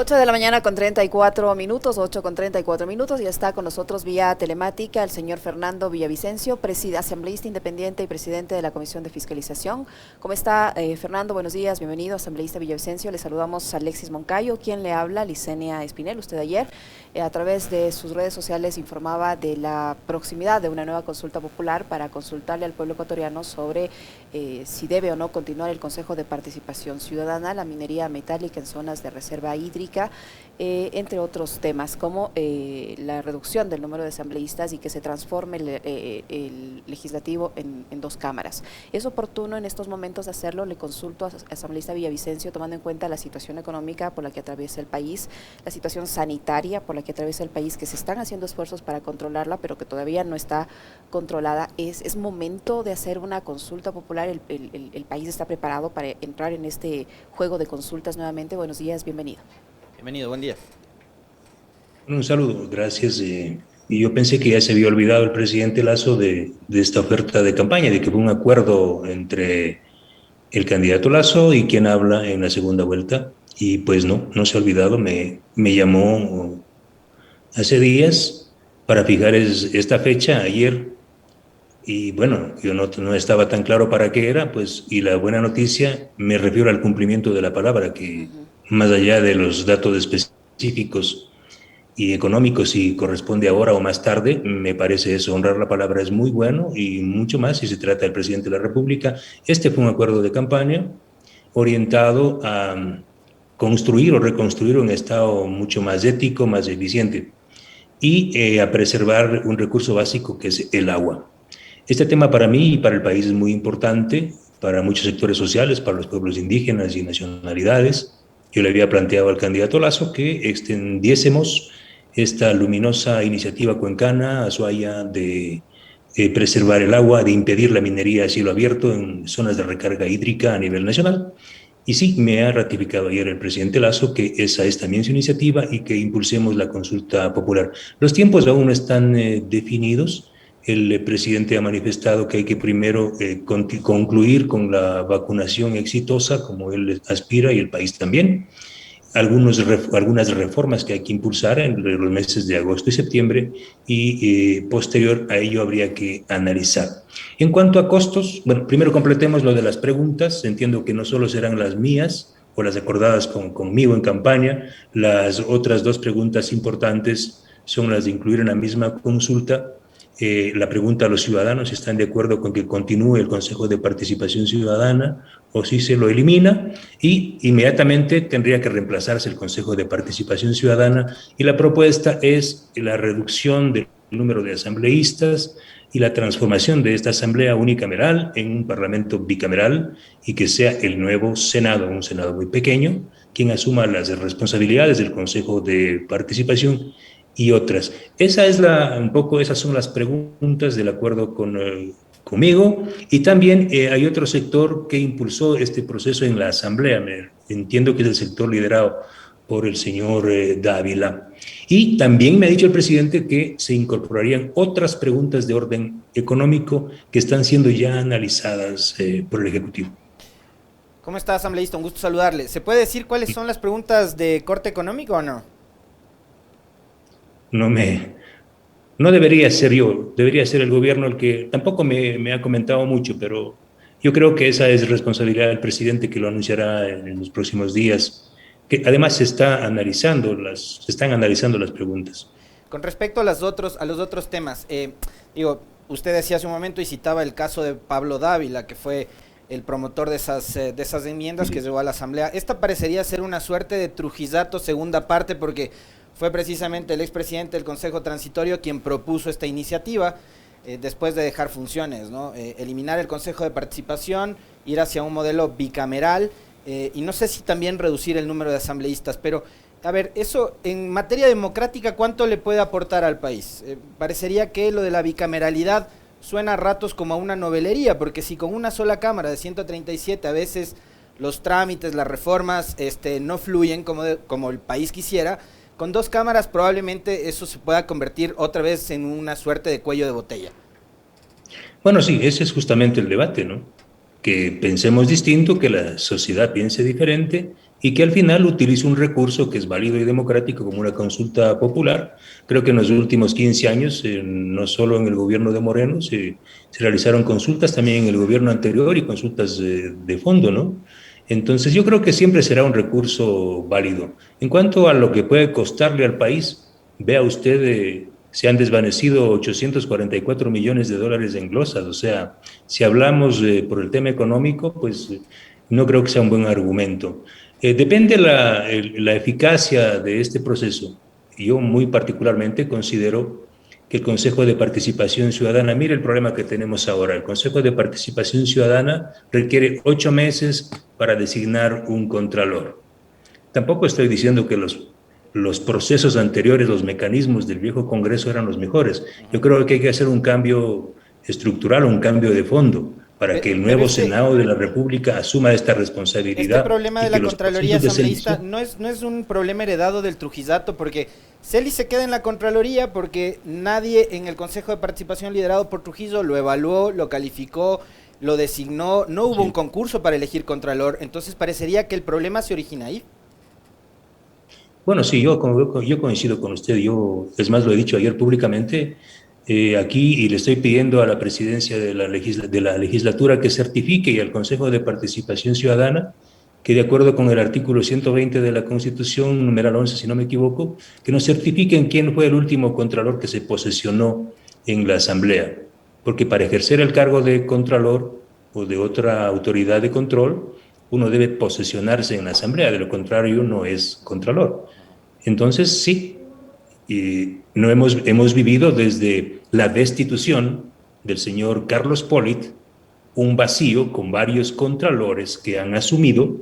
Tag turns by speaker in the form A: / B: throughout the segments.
A: 8 de la mañana con 34 minutos, 8 con 34 minutos, y está con nosotros vía telemática el señor Fernando Villavicencio, asambleísta independiente y presidente de la Comisión de Fiscalización. ¿Cómo está, Fernando? Buenos días, bienvenido, asambleísta Villavicencio. Le saludamos a Alexis Moncayo, quien le habla, Licenia Espinel. Usted ayer, a través de sus redes sociales, informaba de la proximidad de una nueva consulta popular para consultarle al pueblo ecuatoriano sobre si debe o no continuar el Consejo de Participación Ciudadana, la minería metálica en zonas de reserva hídrica, entre otros temas como la reducción del número de asambleístas y que se transforme el legislativo en dos cámaras. ¿Es oportuno en estos momentos hacerlo? Le consulto a asambleísta Villavicencio, tomando en cuenta la situación económica por la que atraviesa el país, la situación sanitaria por la que atraviesa el país, que se están haciendo esfuerzos para controlarla, pero que todavía no está controlada. ¿Es momento de hacer una consulta popular? ¿El país está preparado para entrar en este juego de consultas nuevamente? Buenos días, bienvenido.
B: Bienvenido, buen día.
C: Un saludo, gracias. Y yo pensé que ya se había olvidado el presidente Lasso de esta oferta de campaña, de que fue un acuerdo entre el candidato Lasso y quien habla en la segunda vuelta. Y pues no se ha olvidado. Me llamó hace días para fijar esta fecha, ayer. Y bueno, yo no estaba tan claro para qué era, pues, y la buena noticia, me refiero al cumplimiento de la palabra, que más allá de los datos específicos y económicos, si corresponde ahora o más tarde, me parece eso, honrar la palabra es muy bueno y mucho más si se trata del presidente de la República. Este fue un acuerdo de campaña orientado a construir o reconstruir un Estado mucho más ético, más eficiente y a preservar un recurso básico que es el agua. Este tema para mí y para el país es muy importante, para muchos sectores sociales, para los pueblos indígenas y nacionalidades. Yo le había planteado al candidato Lasso que extendiésemos esta luminosa iniciativa cuencana a Ushuaia de preservar el agua, de impedir la minería a cielo abierto en zonas de recarga hídrica a nivel nacional. Y sí, me ha ratificado ayer el presidente Lasso que esa es también su iniciativa y que impulsemos la consulta popular. Los tiempos aún no están definidos. El presidente ha manifestado que hay que primero concluir con la vacunación exitosa, como él aspira y el país también. Algunas reformas que hay que impulsar en los meses de agosto y septiembre y posterior a ello habría que analizar. En cuanto a costos, bueno, primero completemos lo de las preguntas. Entiendo que no solo serán las mías o las acordadas conmigo en campaña, las otras dos preguntas importantes son las de incluir en la misma consulta la pregunta a los ciudadanos si están de acuerdo con que continúe el Consejo de Participación Ciudadana o si se lo elimina, y inmediatamente tendría que reemplazarse el Consejo de Participación Ciudadana, y la propuesta es la reducción del número de asambleístas y la transformación de esta asamblea unicameral en un parlamento bicameral y que sea el nuevo Senado, un Senado muy pequeño, quien asuma las responsabilidades del Consejo de Participación y otras. Esas son las preguntas del acuerdo conmigo, y también hay otro sector que impulsó este proceso en la Asamblea, entiendo que es el sector liderado por el señor Dávila. Y también me ha dicho el presidente que se incorporarían otras preguntas de orden económico que están siendo ya analizadas por el Ejecutivo.
B: ¿Cómo está, asambleísta? Un gusto saludarle. ¿Se puede decir cuáles son las preguntas de corte económico o no?
C: No me, No debería ser yo, debería ser el gobierno el que tampoco me ha comentado mucho, pero yo creo que esa es responsabilidad del presidente que lo anunciará en los próximos días, que además se están analizando las preguntas.
B: Con respecto a los otros temas, digo, usted decía hace un momento y citaba el caso de Pablo Dávila, que fue el promotor de esas enmiendas que llevó a la Asamblea. Esta parecería ser una suerte de Trujillato segunda parte, porque fue precisamente el expresidente del Consejo Transitorio quien propuso esta iniciativa después de dejar funciones, ¿no? Eliminar el Consejo de Participación, ir hacia un modelo bicameral y no sé si también reducir el número de asambleístas, pero a ver, eso en materia democrática, ¿cuánto le puede aportar al país? Parecería que lo de la bicameralidad suena a ratos como a una novelería, porque si con una sola cámara de 137 a veces los trámites, las reformas no fluyen como el país quisiera, con dos cámaras probablemente eso se pueda convertir otra vez en una suerte de cuello de botella.
C: Bueno, sí, ese es justamente el debate, ¿no? Que pensemos distinto, que la sociedad piense diferente y que al final utilice un recurso que es válido y democrático como una consulta popular. Creo que en los últimos 15 años, no solo en el gobierno de Moreno, se realizaron consultas, también en el gobierno anterior y consultas de fondo, ¿no? Entonces yo creo que siempre será un recurso válido. En cuanto a lo que puede costarle al país, vea usted, se han desvanecido 844 millones de dólares en glosas, o sea, si hablamos por el tema económico, pues no creo que sea un buen argumento. Depende la eficacia de este proceso. Yo muy particularmente considero que el Consejo de Participación Ciudadana, mire el problema que tenemos ahora, el Consejo de Participación Ciudadana requiere 8 meses para designar un contralor. Tampoco estoy diciendo que los procesos anteriores, los mecanismos del viejo Congreso eran los mejores. Yo creo que hay que hacer un cambio estructural, un cambio de fondo, para que el nuevo Senado de la República asuma esta responsabilidad.
B: Este problema de la Contraloría asambleísta no es un problema heredado del trujillato, porque Celis se queda en la Contraloría porque nadie en el Consejo de Participación liderado por Trujillo lo evaluó, lo calificó, lo designó, no hubo un concurso para elegir Contralor, entonces parecería que el problema se origina ahí.
C: Bueno, sí, yo coincido con usted, es más, lo he dicho ayer públicamente, aquí, y le estoy pidiendo a la presidencia de la legislatura que certifique, y al Consejo de Participación Ciudadana, que de acuerdo con el artículo 120 de la Constitución, numeral 11, si no me equivoco, que nos certifiquen quién fue el último contralor que se posesionó en la Asamblea, porque para ejercer el cargo de contralor o de otra autoridad de control, uno debe posesionarse en la Asamblea, de lo contrario no es contralor. Entonces, sí, no hemos vivido desde la destitución del señor Carlos Polit un vacío con varios contralores que han asumido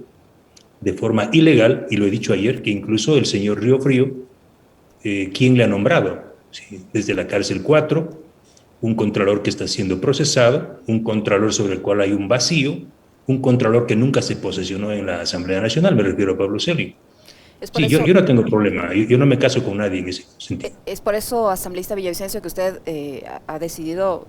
C: de forma ilegal, y lo he dicho ayer, que incluso el señor Río Frío, ¿quién le ha nombrado? Sí, desde la cárcel 4, un contralor que está siendo procesado, un contralor sobre el cual hay un vacío, un contralor que nunca se posesionó en la Asamblea Nacional, me refiero a Pablo Celi. Sí, yo no tengo problema, yo no me caso con nadie en ese sentido.
A: Es por eso, asambleísta Villavicencio, que usted ha decidido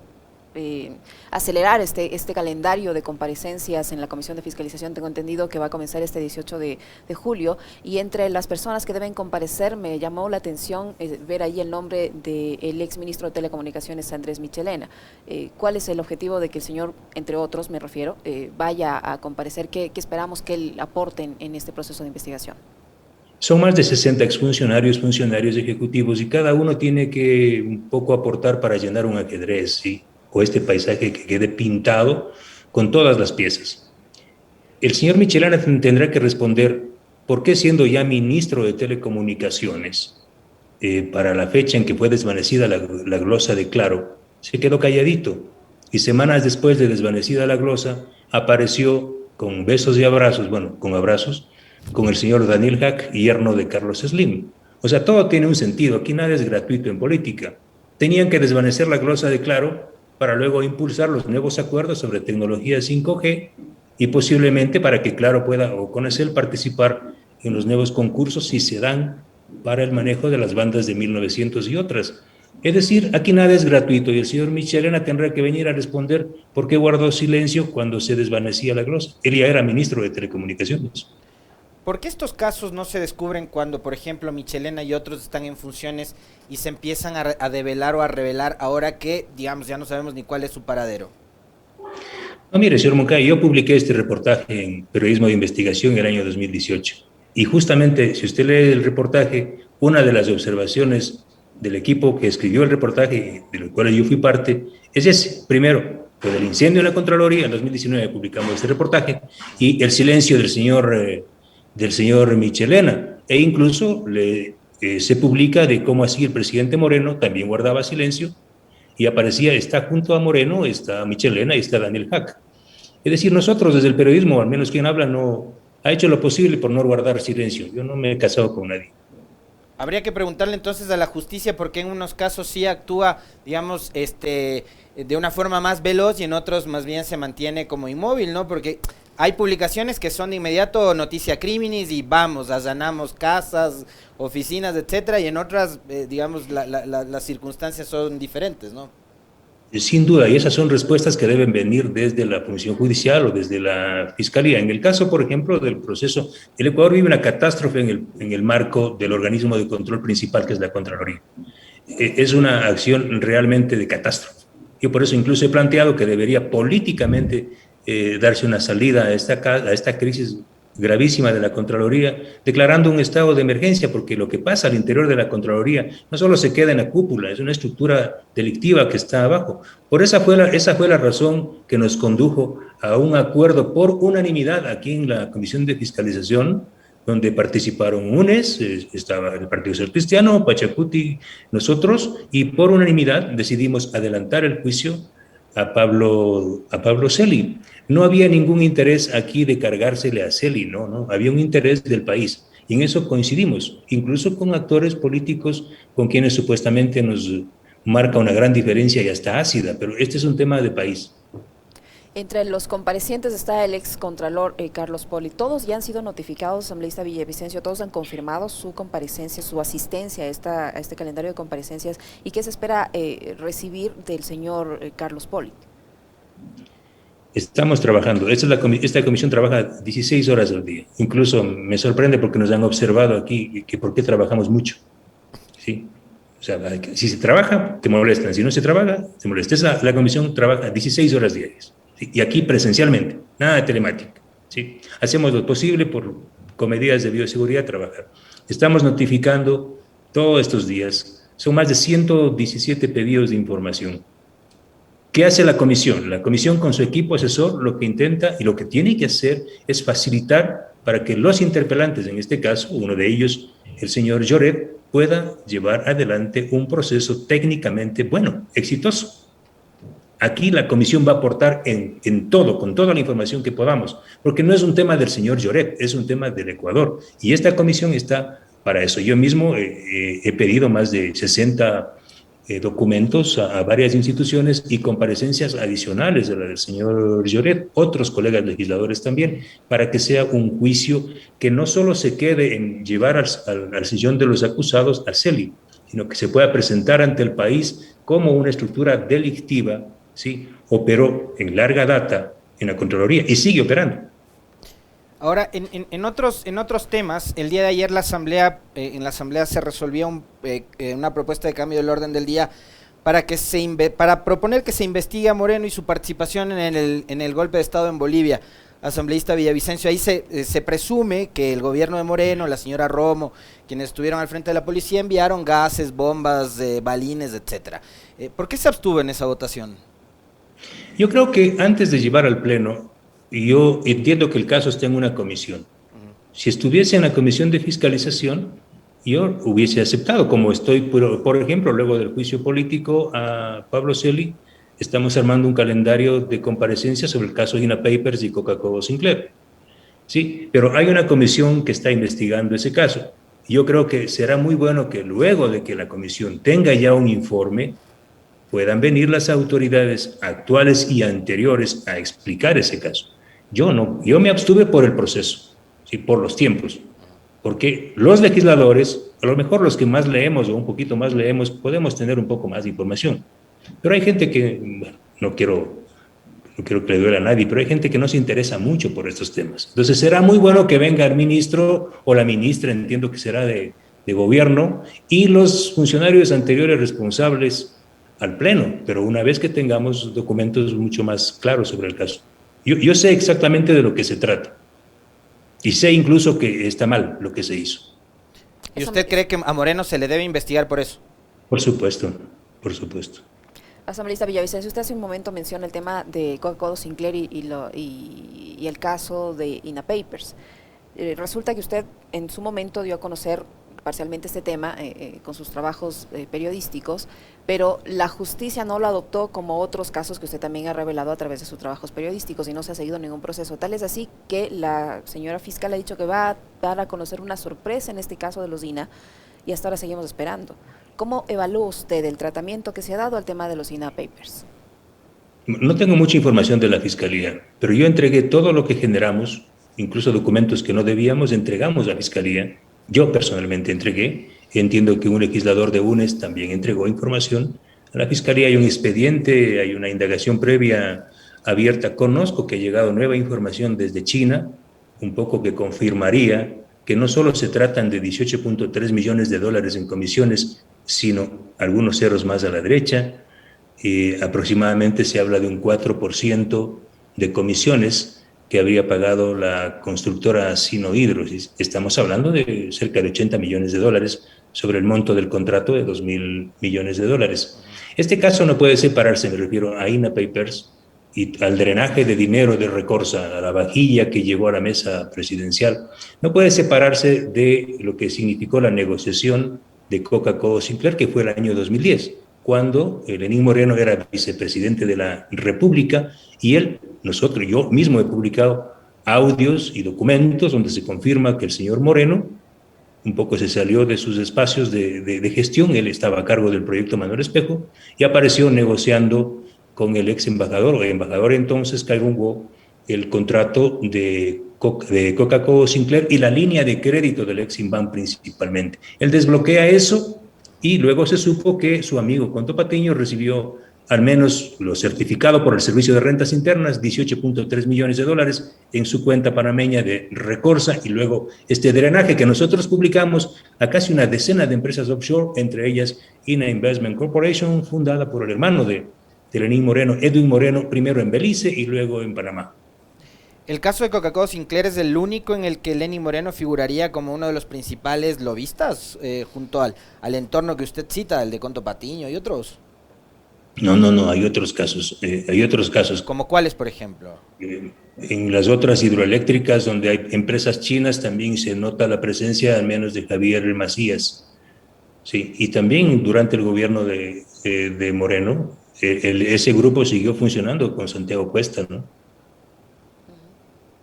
A: acelerar este calendario de comparecencias en la Comisión de Fiscalización. Tengo entendido que va a comenzar este 18 de julio, y entre las personas que deben comparecer me llamó la atención ver ahí el nombre del exministro de Telecomunicaciones, Andrés Michelena. ¿Cuál es el objetivo de que el señor, entre otros me refiero, vaya a comparecer? ¿Qué esperamos que él aporte en este proceso de investigación?
C: Son más de 60 exfuncionarios, funcionarios ejecutivos, y cada uno tiene que un poco aportar para llenar un ajedrez, ¿sí? O este paisaje que quede pintado con todas las piezas. El señor Michelena tendrá que responder por qué, siendo ya ministro de Telecomunicaciones, para la fecha en que fue desvanecida la glosa de Claro, se quedó calladito, y semanas después de desvanecida la glosa, apareció con besos y abrazos, bueno, con abrazos, con el señor Daniel Jack, yerno de Carlos Slim. O sea, todo tiene un sentido, aquí nada es gratuito en política. Tenían que desvanecer la glosa de Claro para luego impulsar los nuevos acuerdos sobre tecnología 5G, y posiblemente para que Claro pueda, o Conacel, participar en los nuevos concursos si se dan para el manejo de las bandas de 1900 y otras. Es decir, aquí nada es gratuito, y el señor Michelena tendrá que venir a responder por qué guardó silencio cuando se desvanecía la glosa. Él ya era ministro de Telecomunicaciones.
B: ¿Por qué estos casos no se descubren cuando, por ejemplo, Michelena y otros están en funciones y se empiezan a develar o a revelar ahora que, digamos, ya no sabemos ni cuál es su paradero?
C: No, mire, señor Moncay, yo publiqué este reportaje en Periodismo de Investigación en el año 2018. Y justamente, si usted lee el reportaje, una de las observaciones del equipo que escribió el reportaje, de lo cual yo fui parte, es ese. Primero, con el incendio en la Contraloría, en 2019 publicamos este reportaje, y el silencio del señor Michelena, e incluso se publica de cómo así el presidente Moreno también guardaba silencio, y aparecía, está junto a Moreno, está Michelena y está Daniel Jack. Es decir, nosotros desde el periodismo, al menos quien habla, no ha hecho lo posible por no guardar silencio. Yo no me he casado con nadie.
B: Habría que preguntarle entonces a la justicia por qué en unos casos sí actúa, digamos, de una forma más veloz, y en otros más bien se mantiene como inmóvil, ¿no? Porque hay publicaciones que son de inmediato noticia criminis y vamos, allanamos casas, oficinas, etcétera, y en otras, digamos, las circunstancias son diferentes, ¿no?
C: Sin duda, y esas son respuestas que deben venir desde la Comisión Judicial o desde la Fiscalía. En el caso, por ejemplo, del proceso, el Ecuador vive una catástrofe en el marco del organismo de control principal, que es la Contraloría. Es una acción realmente de catástrofe. Yo por eso incluso he planteado que debería políticamente darse una salida a esta crisis gravísima de la Contraloría, declarando un estado de emergencia, porque lo que pasa al interior de la Contraloría no solo se queda en la cúpula, es una estructura delictiva que está abajo. Esa fue la razón que nos condujo a un acuerdo por unanimidad aquí en la Comisión de Fiscalización, donde participaron UNES, estaba el Partido Social Cristiano, Pachacuti, nosotros, y por unanimidad decidimos adelantar el juicio a Pablo Celi. No había ningún interés aquí de cargársele a Celi, no, había un interés del país. Y en eso coincidimos, incluso con actores políticos con quienes supuestamente nos marca una gran diferencia y hasta ácida, pero este es un tema de país.
A: Entre los comparecientes está el ex contralor Carlos Poli. Todos ya han sido notificados, asambleísta Villavicencio, todos han confirmado su comparecencia, su asistencia a este calendario de comparecencias. ¿Y qué se espera recibir del señor Carlos Poli?
C: Estamos trabajando. Esta comisión trabaja 16 horas al día. Incluso me sorprende porque nos han observado aquí que por qué trabajamos mucho. ¿Sí? O sea, si se trabaja, te molestan. Si no se trabaja, te molestan. La comisión trabaja 16 horas diarias. ¿Sí? Y aquí presencialmente, nada de telemática. ¿Sí? Hacemos lo posible con medidas de bioseguridad trabajar. Estamos notificando todos estos días. Son más de 117 pedidos de información. ¿Qué hace la comisión? La comisión con su equipo asesor lo que intenta y lo que tiene que hacer es facilitar para que los interpelantes, en este caso, uno de ellos, el señor Lloret, pueda llevar adelante un proceso técnicamente bueno, exitoso. Aquí la comisión va a aportar en todo, con toda la información que podamos, porque no es un tema del señor Lloret, es un tema del Ecuador. Y esta comisión está para eso. Yo mismo he pedido más de 60 documentos a varias instituciones y comparecencias adicionales de la del señor Lloret, otros colegas legisladores también, para que sea un juicio que no solo se quede en llevar al sillón de los acusados a Celi, sino que se pueda presentar ante el país como una estructura delictiva. ¿Sí? Operó en larga data en la Contraloría y sigue operando.
B: Ahora, en otros temas, el día de ayer en la asamblea se resolvió una propuesta de cambio del orden del día para proponer que se investigue a Moreno y su participación en el golpe de Estado en Bolivia. Asambleísta Villavicencio, ahí se presume que el gobierno de Moreno, la señora Romo, quienes estuvieron al frente de la policía, enviaron gases, bombas, balines, etcétera. ¿Por qué se abstuvo en esa votación?
C: Yo creo que antes de llevar al Pleno, yo entiendo que el caso está en una comisión. Si estuviese en la comisión de fiscalización, yo hubiese aceptado, como estoy, por ejemplo, luego del juicio político a Pablo Celi, estamos armando un calendario de comparecencias sobre el caso INA Papers y Coca-Cola Sinclair. Sí, pero hay una comisión que está investigando ese caso. Yo creo que será muy bueno que luego de que la comisión tenga ya un informe, puedan venir las autoridades actuales y anteriores a explicar ese caso. Yo me abstuve por el proceso, ¿sí? Por los tiempos, porque los legisladores, a lo mejor los que más leemos o un poquito más leemos, podemos tener un poco más de información. Pero hay gente que, bueno, no quiero que le duela a nadie, pero hay gente que no se interesa mucho por estos temas. Entonces será muy bueno que venga el ministro o la ministra, entiendo que será de gobierno, y los funcionarios anteriores responsables al Pleno, pero una vez que tengamos documentos mucho más claros sobre el caso. Yo sé exactamente de lo que se trata y sé incluso que está mal lo que se hizo.
B: ¿Y usted cree que a Moreno se le debe investigar por eso?
C: Por supuesto, por supuesto.
A: Asambleísta Villavicencio, usted hace un momento menciona el tema de Coca-Cola Sinclair y el caso de INA Papers. Resulta que usted en su momento dio a conocer parcialmente este tema con sus trabajos periodísticos, pero la justicia no lo adoptó como otros casos que usted también ha revelado a través de sus trabajos periodísticos y no se ha seguido ningún proceso. Tal es así que la señora fiscal ha dicho que va a dar a conocer una sorpresa en este caso de los INA y hasta ahora seguimos esperando. ¿Cómo evalúa usted el tratamiento que se ha dado al tema de los INA Papers?
C: No tengo mucha información de la Fiscalía, pero yo entregué todo lo que generamos, incluso documentos que no debíamos, entregamos a la Fiscalía. Yo personalmente entregué, entiendo que un legislador de UNES también entregó información A la Fiscalía hay un expediente, hay una indagación previa abierta. Conozco que ha llegado nueva información desde China, un poco que confirmaría que no solo se tratan de 18.3 millones de dólares en comisiones, sino algunos ceros más a la derecha. Aproximadamente se habla de un 4% de comisiones que habría pagado la constructora Sinohydro. Estamos hablando de cerca de 80 millones de dólares sobre el monto del contrato de 2.000 millones de dólares. Este caso no puede separarse, me refiero a INA Papers y al drenaje de dinero de Recorsa, a la vajilla que llegó a la mesa presidencial, no puede separarse de lo que significó la negociación de Coca-Cola Sinclair, que fue el año 2010, cuando Lenín Moreno era vicepresidente de la República y yo mismo he publicado audios y documentos donde se confirma que el señor Moreno un poco se salió de sus espacios de gestión, él estaba a cargo del proyecto Manuel Espejo y apareció negociando con el ex embajador o embajador entonces, Cairungo, el contrato de Coca-Cola Sinclair y la línea de crédito del Eximbank principalmente. Él desbloquea eso y luego se supo que su amigo Conto Patiño recibió al menos lo certificado por el Servicio de Rentas Internas, 18.3 millones de dólares en su cuenta panameña de Recorsa, y luego este drenaje que nosotros publicamos a casi una decena de empresas offshore, entre ellas INA Investment Corporation, fundada por el hermano de Lenín Moreno, Edwin Moreno, primero en Belice y luego en Panamá.
B: ¿El caso de Coca-Cola Sinclair es el único en el que Lenín Moreno figuraría como uno de los principales lobistas, junto al entorno que usted cita, el de Conto Patiño y otros?
C: No, hay otros casos.
B: ¿Como cuáles, por ejemplo?
C: En las otras hidroeléctricas donde hay empresas chinas también se nota la presencia al menos de Javier Macías. Sí, y también durante el gobierno de Moreno, ese grupo siguió funcionando con Santiago Cuesta, ¿no?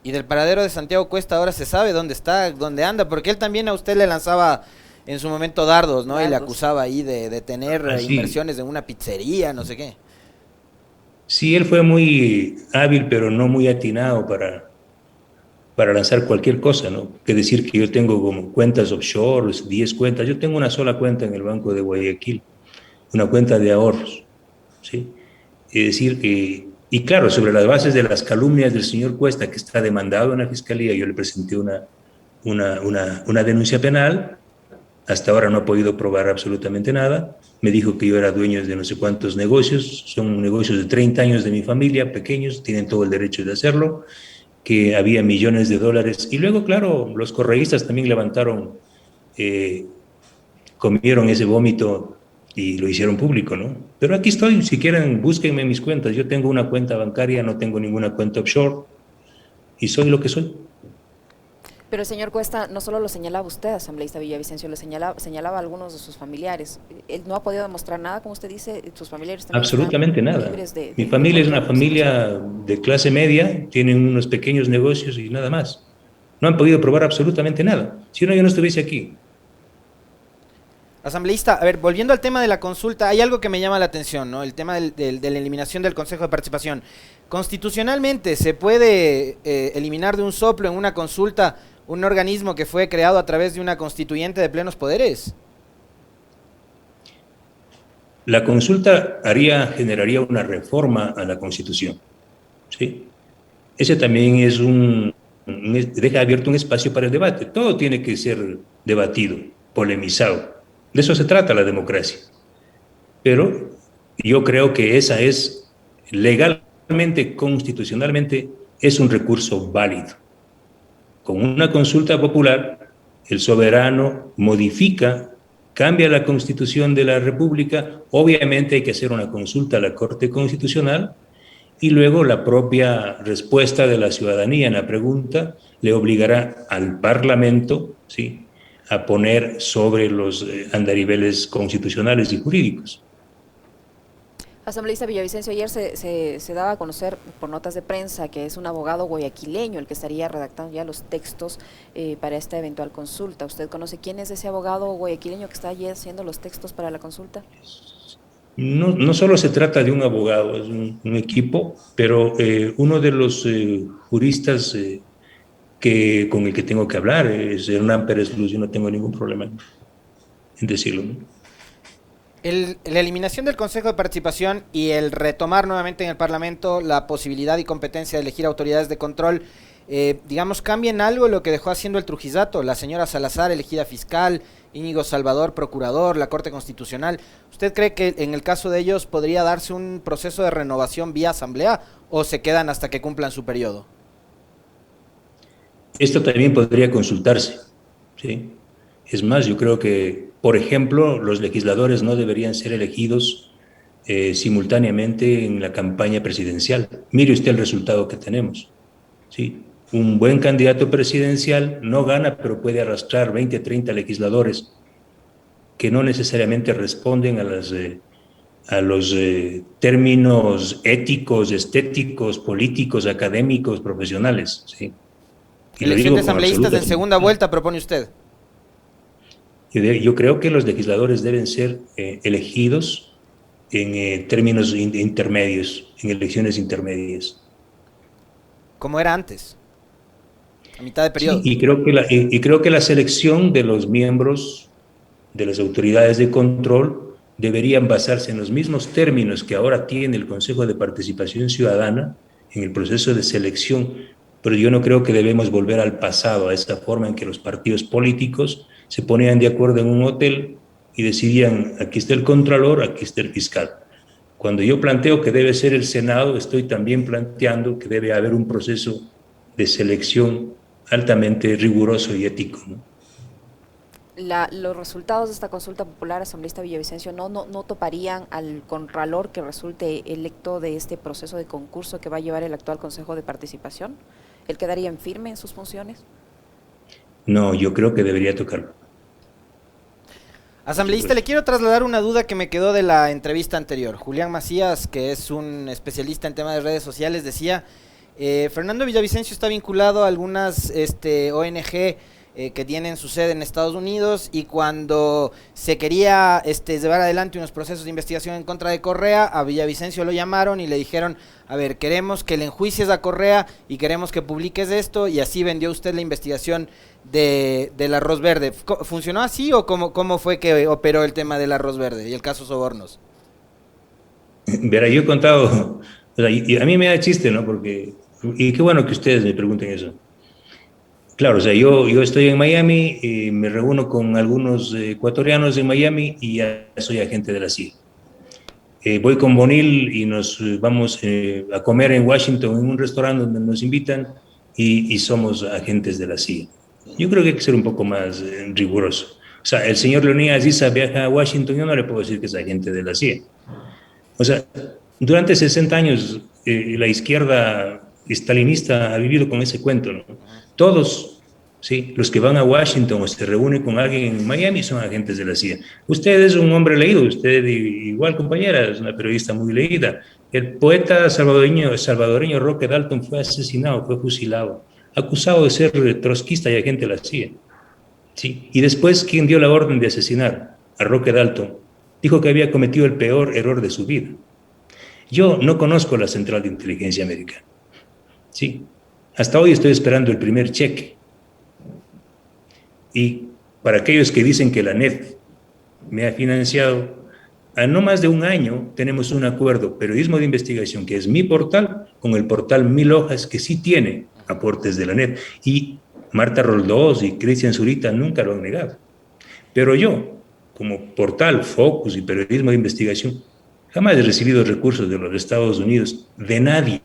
B: Y del paradero de Santiago Cuesta ahora se sabe dónde está, dónde anda, porque él también a usted le lanzaba en su momento dardos, ¿no? Dardos. Y le acusaba ahí de tener inversiones en una pizzería, no sé qué.
C: Sí, él fue muy hábil, pero no muy atinado para lanzar cualquier cosa, ¿no? Que decir que yo tengo como cuentas offshore, 10 cuentas. Yo tengo una sola cuenta en el Banco de Guayaquil, una cuenta de ahorros, ¿sí? Es decir, y claro, sobre las bases de las calumnias del señor Cuesta, que está demandado en la Fiscalía, yo le presenté una denuncia penal. Hasta ahora no ha podido probar absolutamente nada. Me dijo que yo era dueño de no sé cuántos negocios, son negocios de 30 años de mi familia, pequeños, tienen todo el derecho de hacerlo, que había millones de dólares. Y luego, claro, los correístas también comieron ese vómito y lo hicieron público, ¿no? Pero aquí estoy, si quieren, búsquenme mis cuentas. Yo tengo una cuenta bancaria, no tengo ninguna cuenta offshore y soy lo que soy.
A: Pero el señor Cuesta no solo lo señalaba usted, asambleísta Villavicencio, lo señalaba a algunos de sus familiares. Él no ha podido demostrar nada, como usted dice, sus familiares también
C: absolutamente
A: están
C: nada.
A: libres
C: Mi familia es una familia de clase media, tienen unos pequeños negocios y nada más. No han podido probar absolutamente nada. Si no, yo no estuviese aquí.
B: Asambleísta, a ver, volviendo al tema de la consulta, hay algo que me llama la atención, ¿no? El tema de la eliminación del Consejo de Participación. Constitucionalmente, ¿se puede eliminar de un soplo en una consulta un organismo que fue creado a través de una constituyente de plenos poderes?
C: La consulta generaría una reforma a la Constitución, ¿sí? Ese también deja abierto un espacio para el debate. Todo tiene que ser debatido, polemizado. De eso se trata la democracia. Pero yo creo que esa es legalmente, constitucionalmente, es un recurso válido. Con una consulta popular, el soberano modifica, cambia la Constitución de la República. Obviamente hay que hacer una consulta a la Corte Constitucional y luego la propia respuesta de la ciudadanía en la pregunta le obligará al Parlamento, ¿sí?, a poner sobre los andariveles constitucionales y jurídicos.
A: Asambleísta Villavicencio, ayer se daba a conocer por notas de prensa que es un abogado guayaquileño el que estaría redactando ya los textos para esta eventual consulta. ¿Usted conoce quién es ese abogado guayaquileño que está allí haciendo los textos para la consulta?
C: No solo se trata de un abogado, es un equipo, pero uno de los juristas con el que tengo que hablar es Hernán Pérez Luz. Yo no tengo ningún problema en decirlo, ¿no?
B: La eliminación del Consejo de Participación y el retomar nuevamente en el Parlamento la posibilidad y competencia de elegir autoridades de control, digamos, cambia en algo lo que dejó haciendo el Trujillato, la señora Salazar elegida fiscal, Íñigo Salvador procurador, la Corte Constitucional. ¿Usted cree que en el caso de ellos podría darse un proceso de renovación vía asamblea o se quedan hasta que cumplan su periodo?
C: Esto también podría consultarse, ¿sí? Es más, yo creo que, por ejemplo, los legisladores no deberían ser elegidos simultáneamente en la campaña presidencial. Mire usted el resultado que tenemos, ¿sí? Un buen candidato presidencial no gana, pero puede arrastrar 20, 30 legisladores que no necesariamente responden a los términos éticos, estéticos, políticos, académicos, profesionales, ¿sí? Y
B: Elección de asambleístas en segunda vuelta, propone usted.
C: Yo creo que los legisladores deben ser elegidos en términos intermedios, en elecciones intermedias.
B: Como era antes, a mitad de periodo.
C: Sí, y creo que la selección de los miembros de las autoridades de control deberían basarse en los mismos términos que ahora tiene el Consejo de Participación Ciudadana en el proceso de selección, pero yo no creo que debemos volver al pasado, a esa forma en que los partidos políticos se ponían de acuerdo en un hotel y decidían, aquí está el contralor, aquí está el fiscal. Cuando yo planteo que debe ser el Senado, estoy también planteando que debe haber un proceso de selección altamente riguroso y ético, ¿no?
A: Los resultados de esta consulta popular asambleísta Villavicencio no toparían al contralor que resulte electo de este proceso de concurso que va a llevar el actual Consejo de Participación. ¿Él quedaría en firme en sus funciones?
C: No, yo creo que debería tocarlo.
B: Asambleísta, le quiero trasladar una duda que me quedó de la entrevista anterior. Julián Macías, que es un especialista en temas de redes sociales, decía, Fernando Villavicencio está vinculado a algunas ONG que tienen su sede en Estados Unidos, y cuando se quería llevar adelante unos procesos de investigación en contra de Correa, a Villavicencio lo llamaron y le dijeron, a ver, queremos que le enjuicies a Correa y queremos que publiques esto, y así vendió usted la investigación del arroz verde. ¿Funcionó así o cómo fue que operó el tema del arroz verde y el caso Sobornos?
C: Verá, yo he contado, o sea, y a mí me da chiste, ¿no? Porque, y qué bueno que ustedes me pregunten eso. Claro, o sea, yo estoy en Miami y me reúno con algunos ecuatorianos en Miami y ya soy agente de la CIA. Voy con Bonil y nos vamos a comer en Washington en un restaurante donde nos invitan y somos agentes de la CIA. Yo creo que hay que ser un poco más riguroso. O sea, el señor Leonidas Issa viaja a Washington, yo no le puedo decir que es agente de la CIA. O sea, durante 60 años la izquierda stalinista ha vivido con ese cuento, ¿no? Todos, ¿sí? Los que van a Washington o se reúnen con alguien en Miami son agentes de la CIA. Usted es un hombre leído, usted igual, compañera, es una periodista muy leída. El poeta salvadoreño Roque Dalton fue asesinado, fue fusilado, acusado de ser trotskista y agente de la CIA. ¿Sí? Y después, ¿quién dio la orden de asesinar a Roque Dalton? Dijo que había cometido el peor error de su vida. Yo no conozco la Central de Inteligencia Americana. Sí, hasta hoy estoy esperando el primer cheque. Y para aquellos que dicen que la NET me ha financiado, a no más de un año tenemos un acuerdo, Periodismo de Investigación, que es mi portal, con el portal Mil Hojas, que sí tiene aportes de la NET. Y Marta Roldós y Cristian Zurita nunca lo han negado. Pero yo, como portal Focus y Periodismo de Investigación, jamás he recibido recursos de los Estados Unidos, de nadie.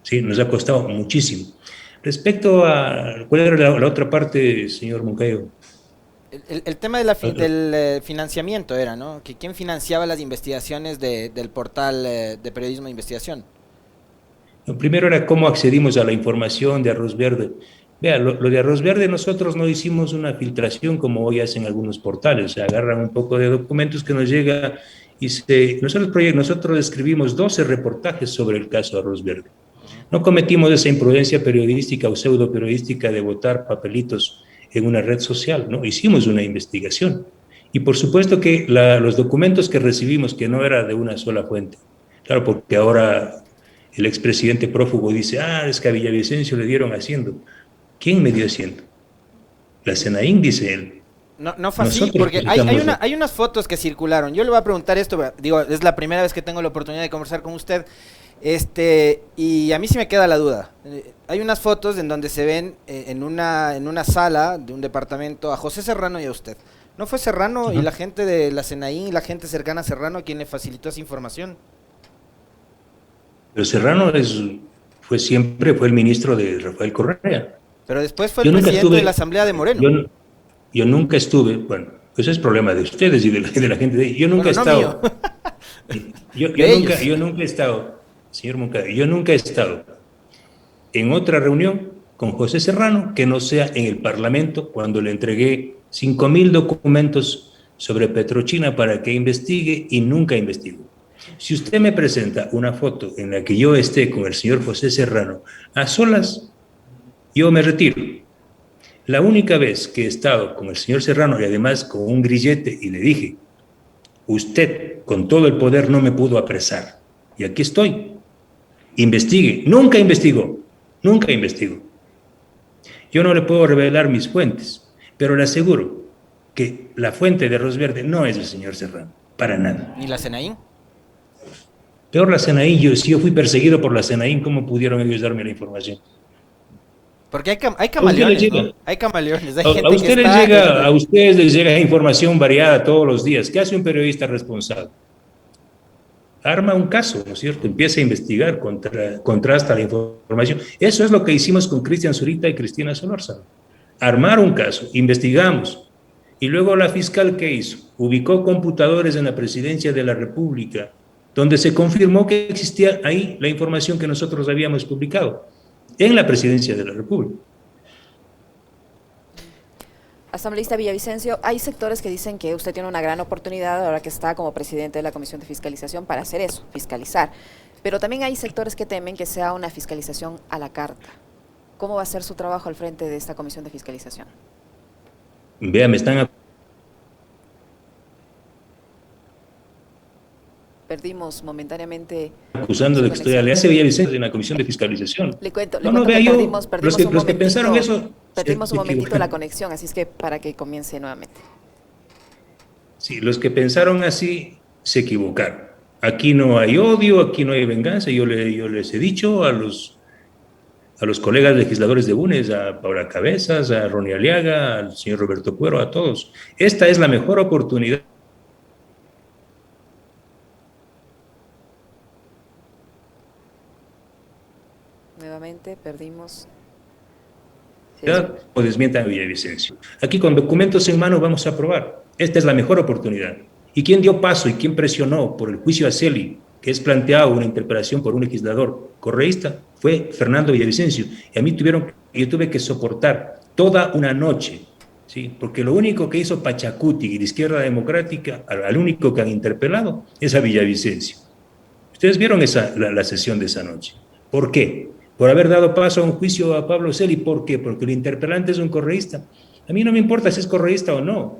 C: Sí, nos ha costado muchísimo. Respecto a, ¿cuál era la otra parte, señor Moncayo?
B: El tema del financiamiento era, ¿no? Que ¿quién financiaba las investigaciones del portal de periodismo de investigación?
C: Lo primero era cómo accedimos a la información de Arroz Verde. Vea, lo de Arroz Verde, nosotros no hicimos una filtración como hoy hacen algunos portales. O sea, agarran un poco de documentos que nos llega y nosotros escribimos 12 reportajes sobre el caso Arroz Verde. No cometimos esa imprudencia periodística o pseudo periodística de botar papelitos en una red social, ¿no? Hicimos una investigación. Y por supuesto que los documentos que recibimos, que no era de una sola fuente, claro, porque ahora el expresidente prófugo dice, es que a Villavicencio le dieron haciendo. ¿Quién me dio haciendo? La Senaín, dice él.
B: No fue así,
C: Nosotros
B: porque
C: publicamos
B: hay unas fotos que circularon. Yo le voy a preguntar esto, digo, es la primera vez que tengo la oportunidad de conversar con usted, y a mí sí me queda la duda. Hay unas fotos en donde se ven en una sala de un departamento a José Serrano y a usted. ¿No fue Serrano y la gente de la Senaín, la gente cercana a Serrano quien le facilitó esa información?
C: Pero Serrano fue el ministro de Rafael Correa.
B: Pero después fue el
C: Yo nunca
B: presidente
C: estuve,
B: de la Asamblea de Moreno.
C: yo, yo nunca estuve, bueno, eso es problema de ustedes y de la gente de ahí. Yo nunca
B: Bueno,
C: he
B: no
C: estado, yo nunca he estado, señor Moncada, yo nunca he estado en otra reunión con José Serrano que no sea en el Parlamento cuando le entregué 5.000 documentos sobre Petrochina para que investigue y nunca investigó. Si usted me presenta una foto en la que yo esté con el señor José Serrano a solas, yo me retiro. La única vez que he estado con el señor Serrano y además con un grillete y le dije, usted con todo el poder no me pudo apresar y aquí estoy, investigue. Nunca investigó, nunca investigó. Yo no le puedo revelar mis fuentes, pero le aseguro que la fuente de arroz verde no es el señor Serrano, para nada.
B: ¿Ni la Senaín?
C: Peor la Senaín, si yo fui perseguido por la Senaín, ¿cómo pudieron ellos darme la información?
B: Porque hay camaleones, ¿no? Hay camaleones, hay gente que está...
C: A ustedes les llega información variada todos los días. ¿Qué hace un periodista responsable? Arma un caso, ¿no es cierto? Empieza a investigar, contrasta la información. Eso es lo que hicimos con Cristian Zurita y Cristina Solórzano. Armar un caso, investigamos. Y luego la fiscal, ¿qué hizo? Ubicó computadores en la Presidencia de la República, donde se confirmó que existía ahí la información que nosotros habíamos publicado en la Presidencia de la República.
A: Asambleísta Villavicencio, hay sectores que dicen que usted tiene una gran oportunidad ahora que está como presidente de la Comisión de Fiscalización para hacer eso, fiscalizar. Pero también hay sectores que temen que sea una fiscalización a la carta. ¿Cómo va a ser su trabajo al frente de esta Comisión de Fiscalización?
C: Vea, me están
A: Perdimos momentáneamente...
C: acusando de que estoy alianza Villavicencio en la Comisión de Fiscalización.
A: Le cuento que perdimos
C: los que pensaron eso...
A: Perdimos un momentito la conexión, así es que para que comience nuevamente.
C: Sí, los que pensaron así se equivocaron. Aquí no hay odio, aquí no hay venganza. Yo les he dicho a los colegas legisladores de UNES, a Paula Cabezas, a Ronnie Aliaga, al señor Roberto Cuero, a todos. Esta es la mejor oportunidad.
A: Nuevamente perdimos...
C: O desmientan a Villavicencio. Aquí con documentos en mano vamos a aprobar. Esta es la mejor oportunidad. ¿Y quién dio paso y quién presionó por el juicio a Celi, que es planteado una interpelación por un legislador correísta? Fue Fernando Villavicencio. Y a mí yo tuve que soportar toda una noche, ¿sí? Porque lo único que hizo Pachacuti y la Izquierda Democrática, al único que han interpelado, es a Villavicencio. Ustedes vieron la sesión de esa noche. ¿Por qué? Por haber dado paso a un juicio a Pablo Celi. ¿Por qué? Porque el interpelante es un correísta. A mí no me importa si es correísta o no.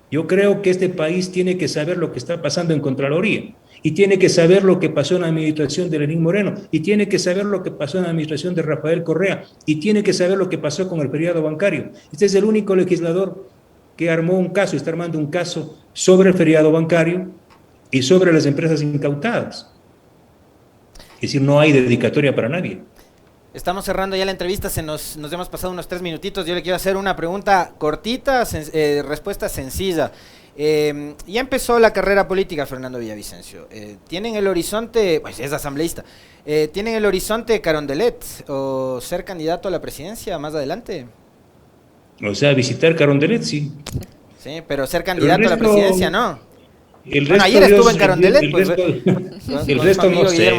C: Yo creo que este país tiene que saber lo que está pasando en Contraloría, y tiene que saber lo que pasó en la administración de Lenín Moreno, y tiene que saber lo que pasó en la administración de Rafael Correa, y tiene que saber lo que pasó con el feriado bancario. Este es el único legislador que armó un caso, está armando un caso sobre el feriado bancario y sobre las empresas incautadas. Es decir, no hay dedicatoria para nadie.
B: Estamos cerrando ya la entrevista, nos hemos pasado unos 3 minutitos. Yo le quiero hacer una pregunta cortita, respuesta sencilla. Ya empezó la carrera política, Fernando Villavicencio. ¿Tienen el horizonte, pues es asambleísta, ¿tienen el horizonte Carondelet o ser candidato a la presidencia más adelante?
C: O sea, visitar Carondelet, sí.
B: Sí, pero ser candidato a la presidencia, ¿no?
C: Bueno,
B: ayer estuvo en Carondelet, pues.
C: El resto no sé.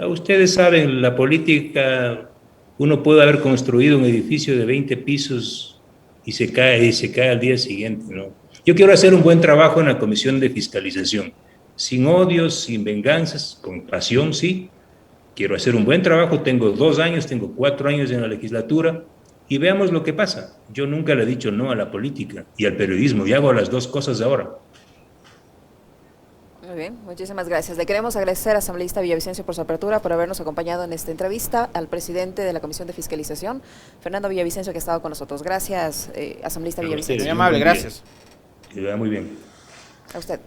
C: Ustedes saben, la política, uno puede haber construido un edificio de 20 pisos y se cae al día siguiente, ¿no? Yo quiero hacer un buen trabajo en la Comisión de Fiscalización, sin odios, sin venganzas, con pasión, sí. Quiero hacer un buen trabajo, tengo 2 años, tengo 4 años en la legislatura, y veamos lo que pasa. Yo nunca le he dicho no a la política y al periodismo, y hago las dos cosas ahora.
A: Muy bien, muchísimas gracias. Le queremos agradecer, asambleísta Villavicencio, por su apertura, por habernos acompañado en esta entrevista, al presidente de la Comisión de Fiscalización, Fernando Villavicencio, que ha estado con nosotros. Gracias, asambleísta Villavicencio.
B: Muy amable, gracias.
C: Que vaya muy bien.
A: A usted.